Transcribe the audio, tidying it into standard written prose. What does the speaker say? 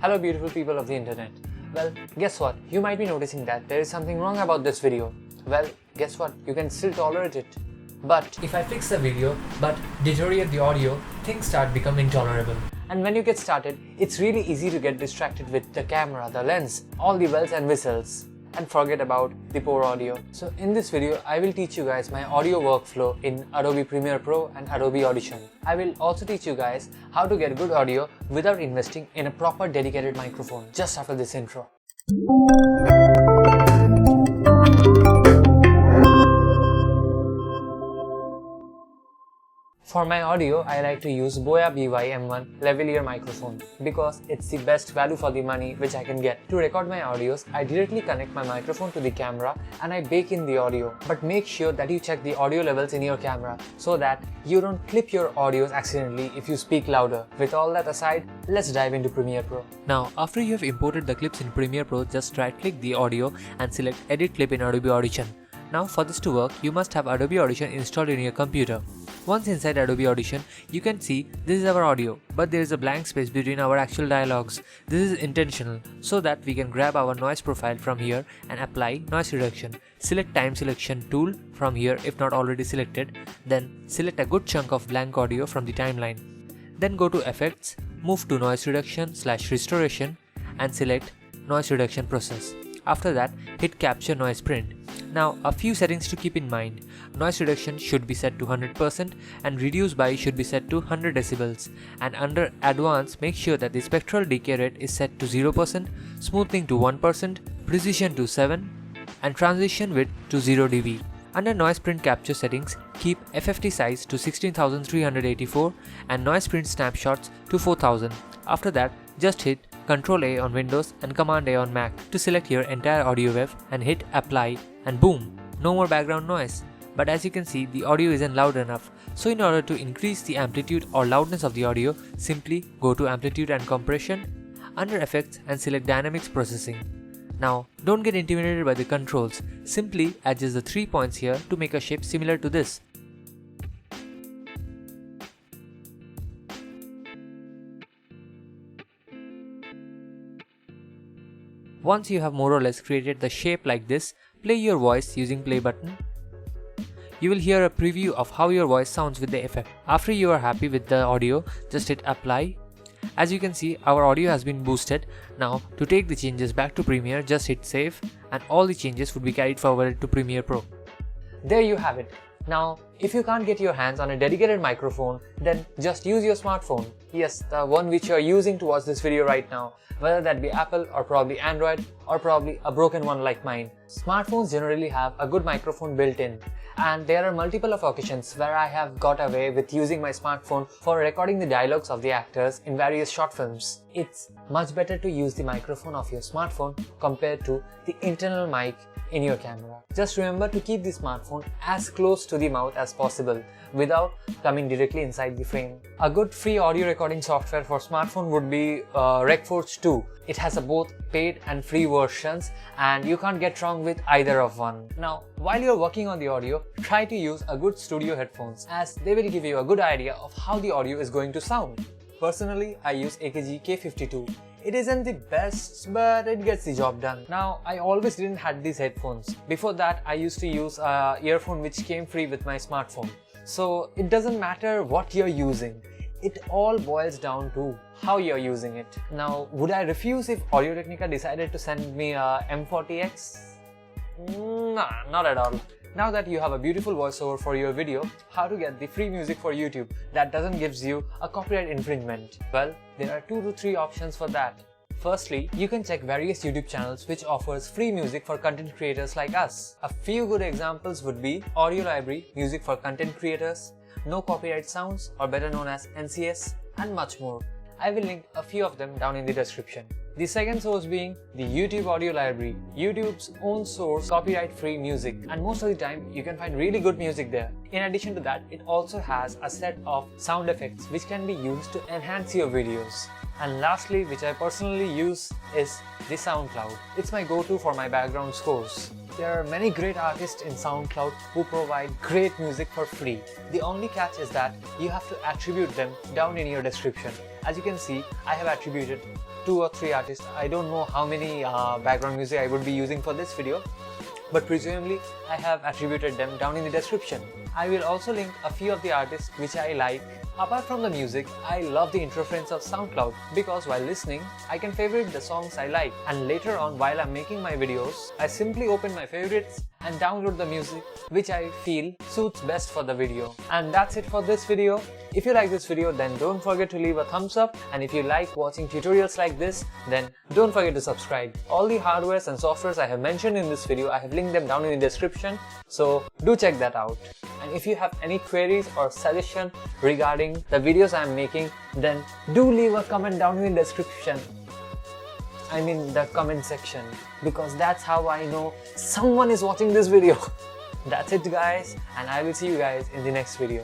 Hello beautiful people of the internet. Well, guess what? You might be noticing that there is something wrong about this video. Well, guess what? You can still tolerate it. But if I fix the video but deteriorate the audio, things start becoming intolerable. And when you get started, it's really easy to get distracted with the camera, the lens, all the bells and whistles, and forget about the poor audio. So in this video, I will teach you guys my audio workflow in Adobe Premiere Pro and Adobe Audition. I will also teach you guys how to get good audio without investing in a proper dedicated microphone just after this intro. For my audio, I like to use Boya BY-M1 lavalier microphone because it's the best value for the money which I can get. To record my audios, I directly connect my microphone to the camera and I bake in the audio. But make sure that you check the audio levels in your camera so that you don't clip your audios accidentally if you speak louder. With all that aside, let's dive into Premiere Pro. Now, after you have imported the clips in Premiere Pro, just right-click the audio and select Edit Clip in Adobe Audition. Now, for this to work, you must have Adobe Audition installed in your computer. Once inside Adobe Audition, you can see this is our audio, but there is a blank space between our actual dialogues. This is intentional, so that we can grab our noise profile from here and apply noise reduction. Select time selection tool from here if not already selected, then select a good chunk of blank audio from the timeline. Then go to Effects, move to Noise Reduction/Restoration and select Noise Reduction Process. After that, hit Capture Noise Print. Now, a few settings to keep in mind. Noise reduction should be set to 100% and reduce by should be set to 100 decibels. And under Advanced, make sure that the spectral decay rate is set to 0%, smoothing to 1%, precision to 7, and transition width to 0 dB. Under Noise Print Capture settings, keep FFT size to 16384 and Noise Print Snapshots to 4000. After that, just hit Ctrl A on Windows and Command A on Mac to select your entire audio wave and hit Apply, and boom, no more background noise. But as you can see, the audio isn't loud enough, so in order to increase the amplitude or loudness of the audio, simply go to Amplitude and Compression, under Effects and select Dynamics Processing. Now, don't get intimidated by the controls, simply adjust the 3 points here to make a shape similar to this. Once you have more or less created the shape like this, play your voice using play button. You will hear a preview of how your voice sounds with the effect. After you are happy with the audio, just hit apply. As you can see, our audio has been boosted. Now, to take the changes back to Premiere, just hit save and all the changes would be carried forward to Premiere Pro. There you have it. Now, if you can't get your hands on a dedicated microphone, then just use your smartphone. Yes, the one which you are using to watch this video right now, whether that be Apple or probably Android or probably a broken one like mine. Smartphones generally have a good microphone built in, and there are multiple occasions where I have got away with using my smartphone for recording the dialogues of the actors in various short films. It's much better to use the microphone of your smartphone compared to the internal mic in your camera. Just remember to keep the smartphone as close to the mouth as possible without coming directly inside the frame. A good free audio recording software for smartphone would be RecForge 2. It has both paid and free versions and you can't get wrong with either of one. Now, while you're working on the audio, try to use a good studio headphones as they will give you a good idea of how the audio is going to sound. Personally, I use AKG K52. It isn't the best, but it gets the job done. Now, I always didn't have these headphones. Before that, I used to use an earphone which came free with my smartphone. So, it doesn't matter what you're using. It all boils down to how you're using it. Now, would I refuse if Audio-Technica decided to send me a M40X? Nah, not at all. Now that you have a beautiful voiceover for your video, how to get the free music for YouTube that doesn't gives you a copyright infringement? Well, there are 2 to 3 options for that. Firstly, you can check various YouTube channels which offers free music for content creators like us. A few good examples would be Audio Library, Music for Content Creators, No Copyright Sounds or better known as NCS, and much more. I will link a few of them down in the description. The second source being the YouTube Audio Library, YouTube's own source copyright-free music, and most of the time you can find really good music there. In addition to that, it also has a set of sound effects which can be used to enhance your videos. And lastly, which I personally use, is the SoundCloud. It's my go-to for my background scores. There are many great artists in SoundCloud who provide great music for free. The only catch is that you have to attribute them down in your description. As you can see, I have attributed 2 or 3 artists. I don't know how many background music I would be using for this video, but presumably I have attributed them down in the description. I will also link a few of the artists which I like. Apart from the music, I love the interference of SoundCloud because while listening, I can favorite the songs I like, and later on while I'm making my videos, I simply open my favorites and download the music which I feel suits best for the video. And that's it for this video. If you like this video, then don't forget to leave a thumbs up, and if you like watching tutorials like this, then don't forget to subscribe. All the hardwares and softwares I have mentioned in this video, I have linked them down in the description, so do check that out. And if you have any queries or suggestion regarding the videos I am making, then do leave a comment down in the description. I mean the comment section, because that's how I know someone is watching this video. That's it guys, and I will see you guys in the next video.